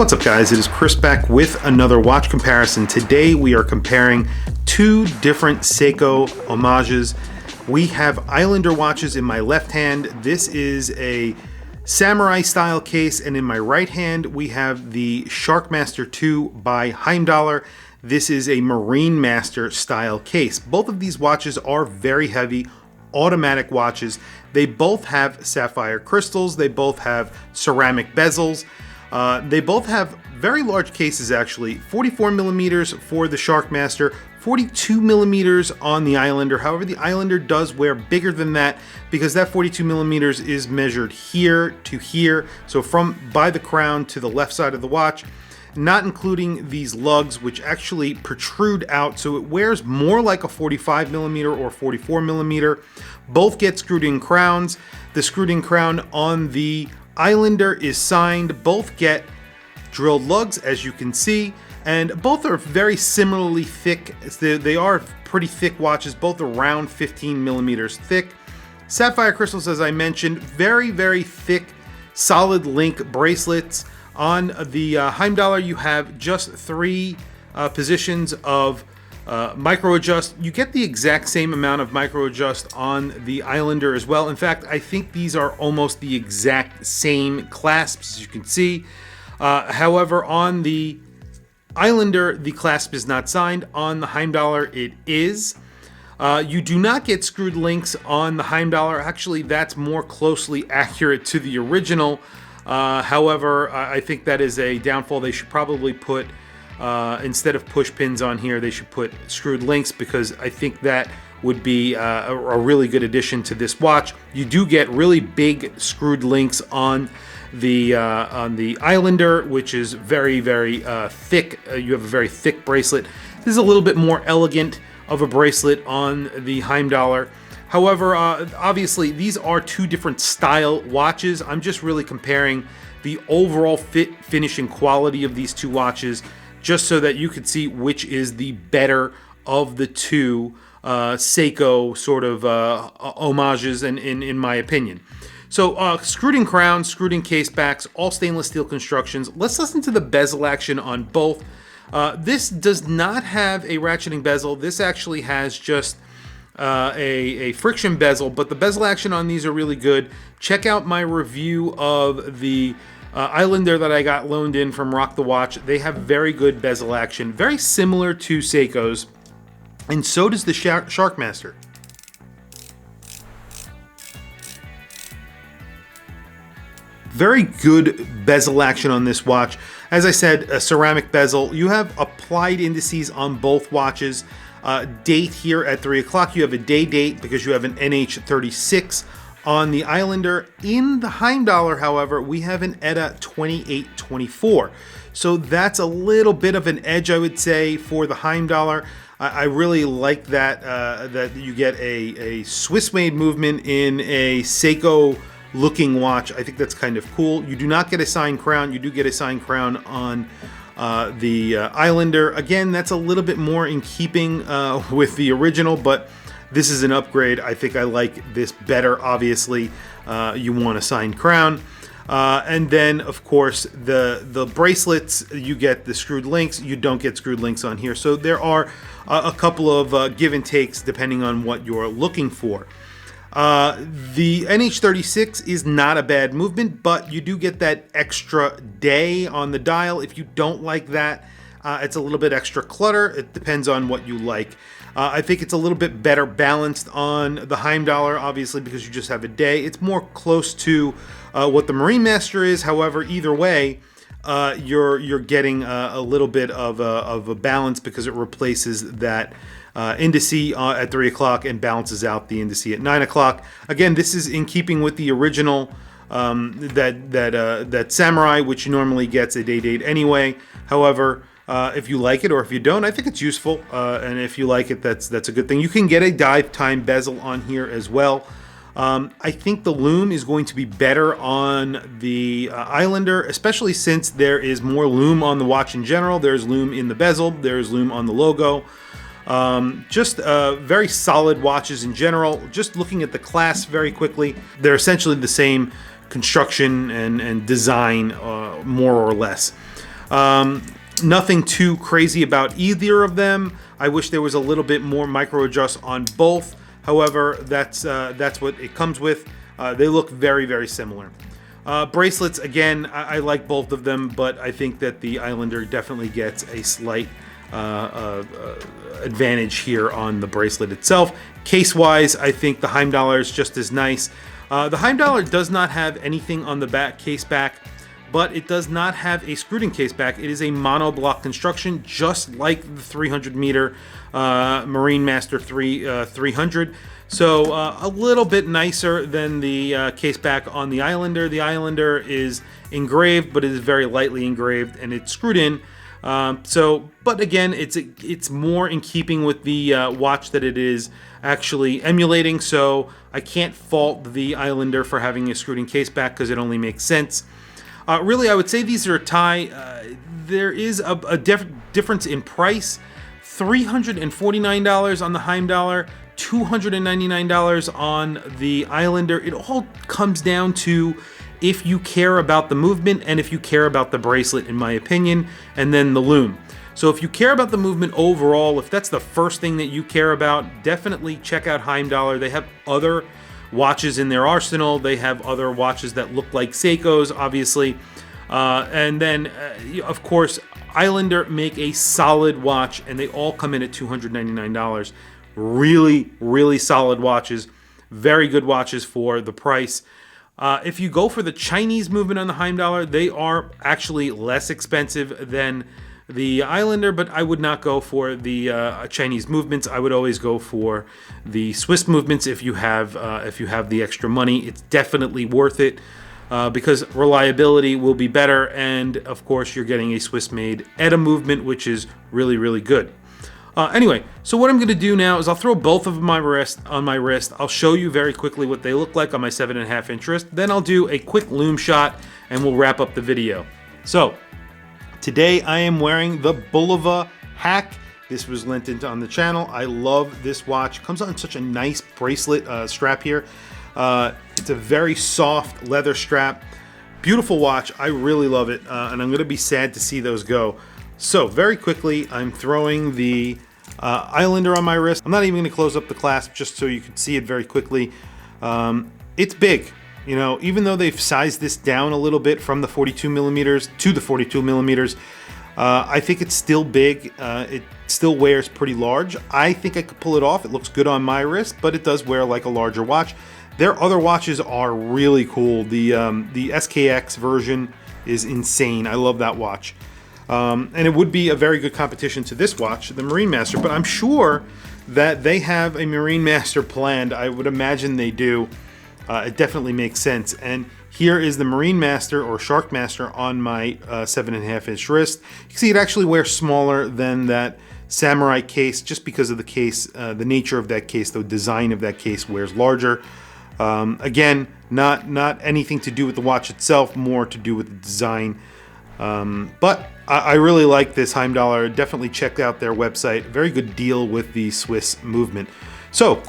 What's up guys, it is Chris back with another watch comparison. Today we are comparing two different Seiko homages. We have Islander watches in my left hand. This is a samurai style case, and in my right hand we have the Sharkmaster 2 by Heimdallr. This is a MarineMaster style case. Both of these watches are very heavy, automatic watches. They both have sapphire crystals, they both have ceramic bezels. They both have very large cases actually, 44 millimeters for the Sharkmaster, 42 millimeters on the Islander. However, the Islander does wear bigger than that because that 42 millimeters is measured here to here. So from by the crown to the left side of the watch, not including these lugs, which actually protrude out. So it wears more like a 45 millimeter or 44 millimeter. Both get screwed in crowns. The screwed in crown on the Islander is signed. Both get drilled lugs, as you can see, and both are very similarly thick. They are pretty thick watches, both around 15 millimeters thick. Sapphire crystals, as I mentioned, very, very thick, solid link bracelets. On the Heimdallr, you have just three positions of micro adjust. You get the exact same amount of micro adjust on the Islander as well. In fact, I think these are almost the exact same clasps, as you can see. However, on the Islander, the clasp is not signed. On the Heimdallr, it is. You do not get screwed links on the Heimdallr. Actually, that's more closely accurate to the original. However, I think that is a downfall. They should probably put instead of push pins on here, they should put screwed links, because I think that would be a really good addition to this watch. You do get really big screwed links on the Islander, which is very, very thick. You have a very thick bracelet. This is a little bit more elegant of a bracelet on the Heimdallr. However, obviously these are two different style watches. I'm just really comparing the overall fit, finish, and quality of these two watches, just so that you could see which is the better of the two Seiko sort of homages, in my opinion. So screwed in crowns, screwed in case backs, all stainless steel constructions. Let's listen to the bezel action on both. This does not have a ratcheting bezel. This actually has just a friction bezel, but the bezel action on these are really good. Check out my review of the Islander that I got loaned in from Rock the Watch. They have very good bezel action, very similar to Seiko's, and so does the Sharkmaster. Very good bezel action on this watch. As I said, a ceramic bezel. You have applied indices on both watches. Date here at 3 o'clock. You have a day date because you have an NH36 on the Islander. In the Heimdallr, however, we have an ETA 2824. So that's a little bit of an edge, I would say, for the Heimdallr. I really like that that you get a Swiss-made movement in a Seiko looking watch. I think that's kind of cool. You do not get a signed crown. You do get a signed crown on the Islander. Again, that's a little bit more in keeping with the original, but this is an upgrade. I think I like this better. Obviously, you want a signed crown. And then, of course, the bracelets, you get the screwed links. You don't get screwed links on here. So there are a couple of give and takes depending on what you're looking for. The NH36 is not a bad movement, but you do get that extra day on the dial. If you don't like that, it's a little bit extra clutter. It depends on what you like. I think it's a little bit better balanced on the Heimdallr, obviously, because you just have a day. It's more close to what the MarineMaster is. However, either way, you're getting a little bit of a balance because it replaces that indice at 3 o'clock and balances out the indice at 9 o'clock. Again, this is in keeping with the original that Samurai, which normally gets a day date anyway. However, if you like it or if you don't, I think it's useful, and if you like it, that's a good thing. You can get a dive time bezel on here as well. I think the lume is going to be better on the Islander, especially since there is more lume on the watch in general. There's lume in the bezel, there's lume on the logo. Just very solid watches in general. Just looking at the class very quickly, they're essentially the same construction and design, more or less. Nothing too crazy about either of them. I wish there was a little bit more micro adjust on both. However, that's what it comes with. They look very, very similar. Bracelets, again, I like both of them, but I think that the Islander definitely gets a slight advantage here on the bracelet itself. Case-wise, I think the Heimdallr is just as nice. The Heimdallr does not have anything on the back case back, but it does not have a screwed-in case back. It is a monoblock construction, just like the 300-meter MarineMaster 300. So a little bit nicer than the case back on the Islander. The Islander is engraved, but it is very lightly engraved, and it's screwed in. But again, it's more in keeping with the watch that it is actually emulating. So I can't fault the Islander for having a screwed-in case back because it only makes sense. Really, I would say these are a tie. There is a difference in price. $349 on the Heimdallr, $299 on the Islander. It all comes down to if you care about the movement and if you care about the bracelet, in my opinion, and then the lume. So if you care about the movement overall, if that's the first thing that you care about, definitely check out Heimdallr. They have other watches in their arsenal. They have other watches that look like Seiko's, obviously. And then, of course, Islander make a solid watch, and they all come in at $299. Really, really solid watches. Very good watches for the price. If you go for the Chinese movement on the Heimdallr, they are actually less expensive than the Islander, but I would not go for the Chinese movements. I would always go for the Swiss movements if you have the extra money. It's definitely worth it because reliability will be better, and of course you're getting a Swiss-made ETA movement, which is really, really good. Anyway, so what I'm going to do now is I'll throw both of them on my wrist. I'll show you very quickly what they look like on my 7.5-inch wrist. Then I'll do a quick lume shot, and we'll wrap up the video. So today I am wearing the Bulova Hack. This was lent into on the channel. I love this watch. It comes on such a nice bracelet strap here. It's a very soft leather strap. Beautiful watch. I really love it, and I'm going to be sad to see those go. So very quickly, I'm throwing the Islander on my wrist. I'm not even going to close up the clasp just so you can see it very quickly. It's big. You know, even though they've sized this down a little bit from the 42 millimeters to the 42 millimeters, I think it's still big. It still wears pretty large. I think I could pull it off. It looks good on my wrist, but it does wear like a larger watch. Their other watches are really cool. The SKX version is insane. I love that watch. And it would be a very good competition to this watch, the MarineMaster, but I'm sure that they have a MarineMaster planned. I would imagine they do. It definitely makes sense. And here is the MarineMaster or Sharkmaster on my 7.5-inch wrist. You can see it actually wears smaller than that Samurai case just because of the case, the nature of that case, the design of that case wears larger. Again, not anything to do with the watch itself, more to do with the design. But I really like this Heimdallr. Definitely check out their website. Very good deal with the Swiss movement. So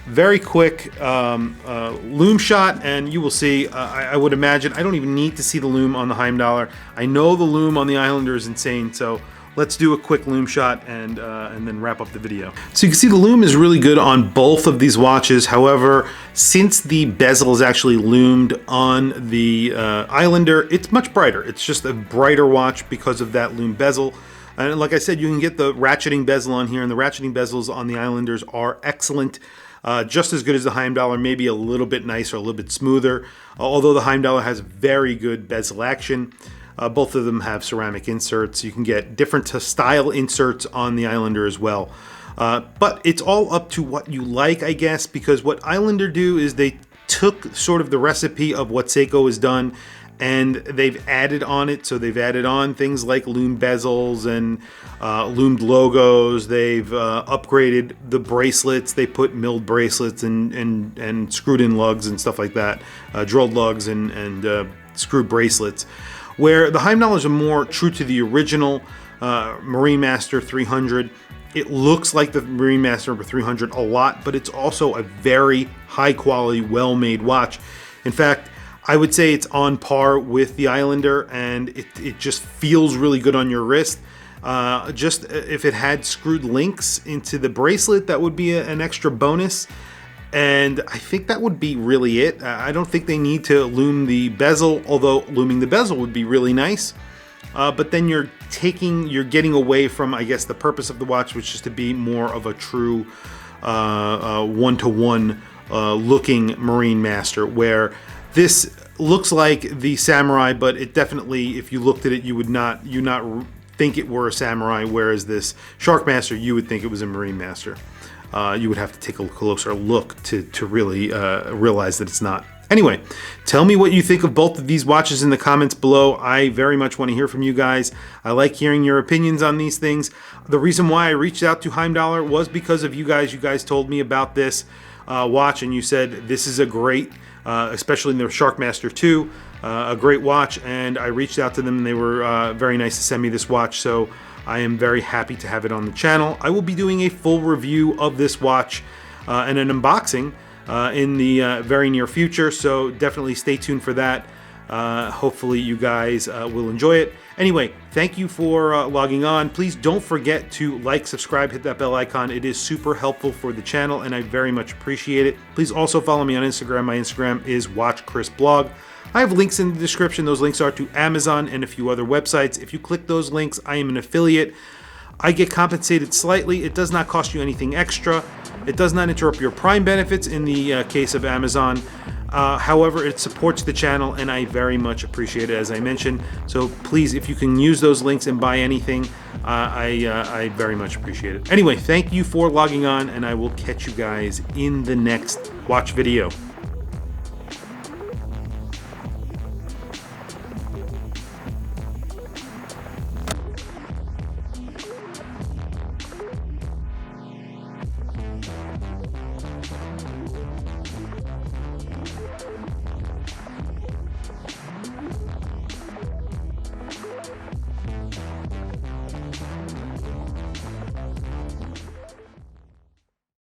very quick lume shot, and you will see. I would imagine I don't even need to see the lume on the Heimdallr. I know the lume on the Islander is insane. So let's do a quick lume shot and then wrap up the video. So you can see the lume is really good on both of these watches. However, since the bezel is actually lumed on the Islander, it's much brighter. It's just a brighter watch because of that lume bezel. And like I said, you can get the ratcheting bezel on here, and the ratcheting bezels on the Islanders are excellent. Just as good as the Heimdallr, maybe a little bit nicer, a little bit smoother. Although the Heimdallr has very good bezel action. Both of them have ceramic inserts. You can get different style inserts on the Islander as well. But it's all up to what you like, I guess, because what Islander do is they took sort of the recipe of what Seiko has done and they've added on it. So they've added on things like lume bezels and lumed logos. They've upgraded the bracelets. They put milled bracelets and screwed in lugs and stuff like that, drilled lugs and screwed bracelets. Where the Heimdallrs are more true to the original MarineMaster 300. It looks like the MarineMaster 300 a lot, but it's also a very high quality, well-made watch. In fact, I would say it's on par with the Islander, and it just feels really good on your wrist. Just if it had screwed links into the bracelet, that would be an extra bonus. And I think that would be really it. I don't think they need to lume the bezel, although luming the bezel would be really nice. But then you're getting away from, I guess, the purpose of the watch, which is to be more of a true one-to-one looking MarineMaster, where this looks like the Samurai, but it definitely, if you looked at it, you would not think it were a Samurai, whereas this Sharkmaster, you would think it was a MarineMaster. You would have to take a closer look to really realize that it's not. Anyway, tell me what you think of both of these watches in the comments below. I very much want to hear from you guys. I like hearing your opinions on these things. The reason why I reached out to Heimdallr was because of you guys. You guys told me about this watch, and you said this is a great, especially in the Sharkmaster 2, a great watch, and I reached out to them, and they were very nice to send me this watch, so I am very happy to have it on the channel. I will be doing a full review of this watch and an unboxing in the very near future, so definitely stay tuned for that. Hopefully you guys will enjoy it. Anyway, thank you for logging on. Please don't forget to like, subscribe, hit that bell icon. It is super helpful for the channel, and I very much appreciate it. Please also follow me on Instagram. My Instagram is WatchChrisBlog. I have links in the description. Those links are to Amazon and a few other websites. If you click those links, I am an affiliate. I get compensated slightly. It does not cost you anything extra. It does not interrupt your Prime benefits in the case of Amazon. However, it supports the channel, and I very much appreciate it, as I mentioned. So please, if you can use those links and buy anything, I very much appreciate it. Anyway, thank you for logging on, and I will catch you guys in the next watch video.